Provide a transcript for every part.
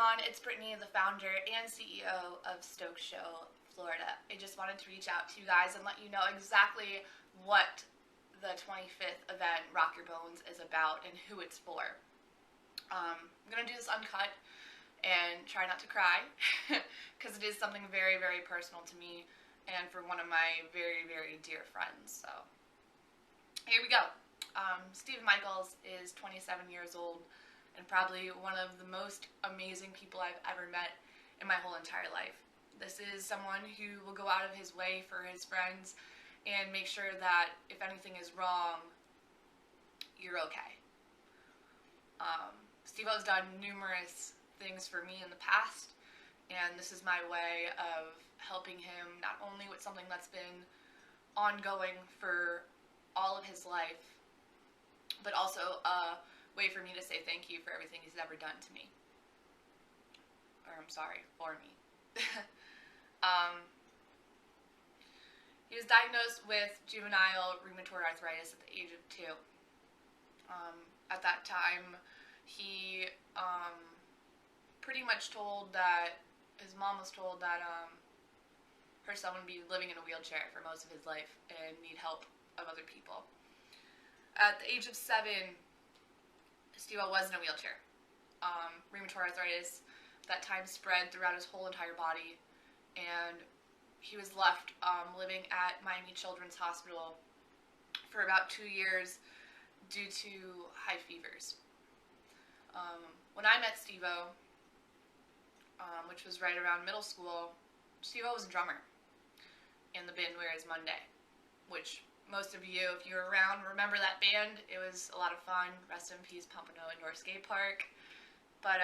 everyone, it's Brittany, the founder and CEO of Stoked Florida. I just wanted to reach out to you guys and let you know exactly what the 25th event, Rock Your Bones, is about and who it's for. I'm going to do this uncut and try not to cry because it is something very, very personal to me and for one of my very, very dear friends. So here we go. Steve Michaels is 27 years old and probably one of the most amazing people I've ever met in my whole entire life. This is someone who will go out of his way for his friends and make sure that if anything is wrong, you're okay. Steve-O's done numerous things for me in the past, and this is my way of helping him not only with something that's been ongoing for all of his life, but also a way for me to say thank you for everything he's ever done to me. Or I'm sorry, for me. He was diagnosed with juvenile rheumatoid arthritis at the age of 2. At that time, he pretty much told that, his mom was told that her son would be living in a wheelchair for most of his life and need help of other people. At the age of 7, Steve-O was in a wheelchair. Rheumatoid arthritis that time spread throughout his whole entire body, and he was left living at Miami Children's Hospital for about 2 years due to high fevers. When I met Steve-O, which was right around middle school, Steve-O was a drummer in the band Where Is Monday, which most of you, if you were around, remember that band. It was a lot of fun. Rest in peace, Pompano Indoor Skate Park. But,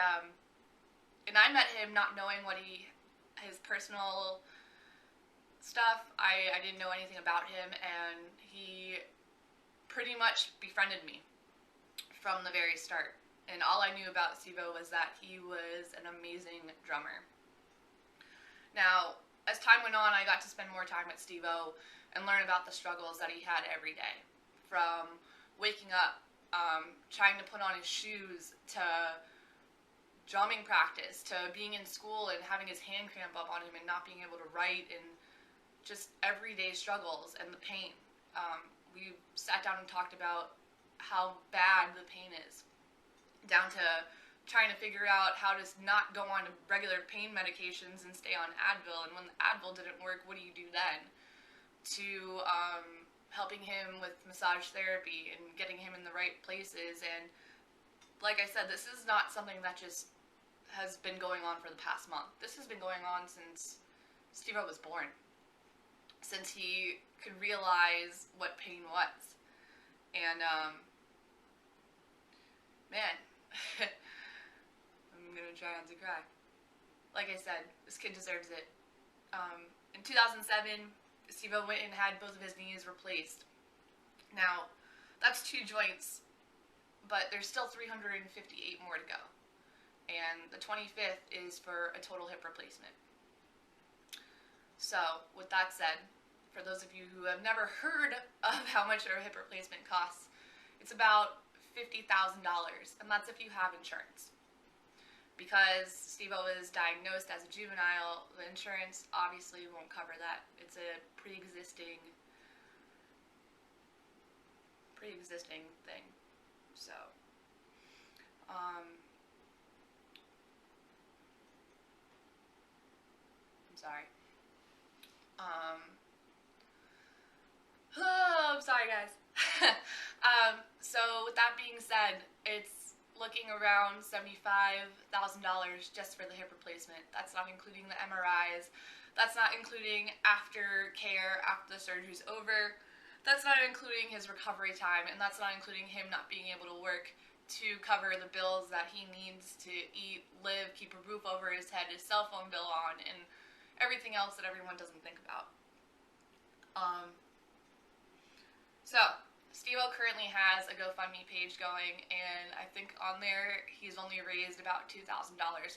and I met him not knowing what his personal stuff. I didn't know anything about him, and he pretty much befriended me from the very start. And all I knew about Steve-O was that he was an amazing drummer. Now, as time went on, I got to spend more time with Steve-O and learn about the struggles that he had every day. From waking up, trying to put on his shoes, to drumming practice, to being in school and having his hand cramp up on him and not being able to write, and just everyday struggles and the pain. We sat down and talked about how bad the pain is, down to trying to figure out how to not go on regular pain medications and stay on Advil, and when the Advil didn't work, what do you do then? To helping him with massage therapy and getting him in the right places. And like I said, this is not something that just has been going on for the past month. This has been going on since Steve-O was born, since he could realize what pain was. And man, I'm gonna try not to cry. Like I said, this kid deserves it. In 2007, Steve-O went and had both of his knees replaced. Now, that's 2 joints, but there's still 358 more to go. And the 25th is for a total hip replacement. So, with that said, for those of you who have never heard of how much a hip replacement costs, it's about $50,000, and that's if you have insurance. Because Steve-O is diagnosed as a juvenile, the insurance obviously won't cover that. It's a pre-existing thing. So, I'm sorry. Oh, I'm sorry, guys. So, with that being said, it's looking around $75,000 just for the hip replacement. That's not including the MRIs. That's not including aftercare after the surgery's over. That's not including his recovery time, and that's not including him not being able to work to cover the bills that he needs to eat, live, keep a roof over his head, his cell phone bill on, and everything else that everyone doesn't think about. So, Steve-O currently has a GoFundMe page going, and I think on there he's only raised about $2,000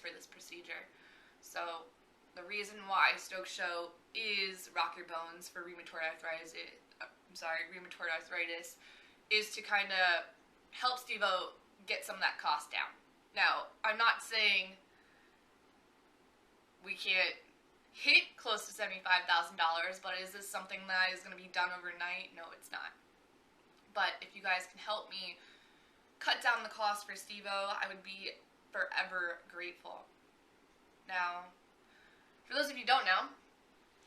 for this procedure. So, the reason why Stoked Show is Rock Your Bones for rheumatoid arthritis is to kind of help Steve-O get some of that cost down. Now, I'm not saying we can't hit close to $75,000, but is this something that is going to be done overnight? No, it's not. But if you guys can help me cut down the cost for Steve-O, I would be forever grateful. Now, for those of you who don't know,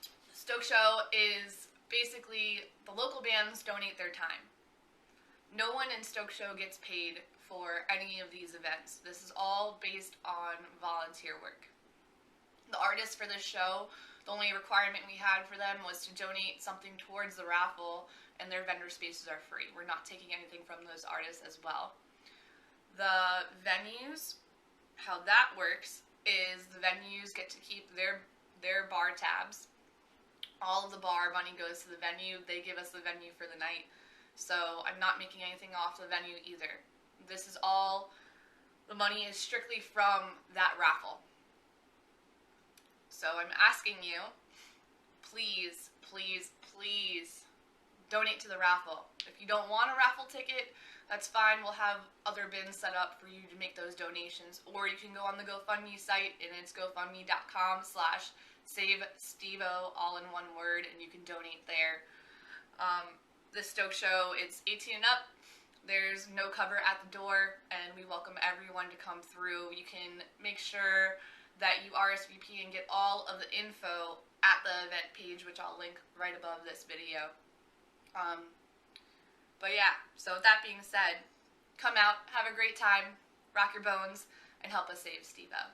the Stoked Show is basically the local bands donate their time. No one in Stoked Show gets paid for any of these events. This is all based on volunteer work. The artists for this show, the only requirement we had for them was to donate something towards the raffle, and their vendor spaces are free. We're not taking anything from those artists as well. The venues, how that works is the venues get to keep their bar tabs. All of the bar money goes to the venue. They give us the venue for the night. So I'm not making anything off the venue either. This is all, the money is strictly from that raffle. So I'm asking you, please, please, please donate to the raffle. If you don't want a raffle ticket, that's fine. We'll have other bins set up for you to make those donations. Or you can go on the GoFundMe site, and it's gofundme.com/SaveSteve-O, all in one word, and you can donate there. The Stoked Show, it's 18 and up. There's no cover at the door, and we welcome everyone to come through. You can make sure that you RSVP and get all of the info at the event page, which I'll link right above this video. But yeah, so with that being said, come out, have a great time, rock your bones, and help us save Steve-O.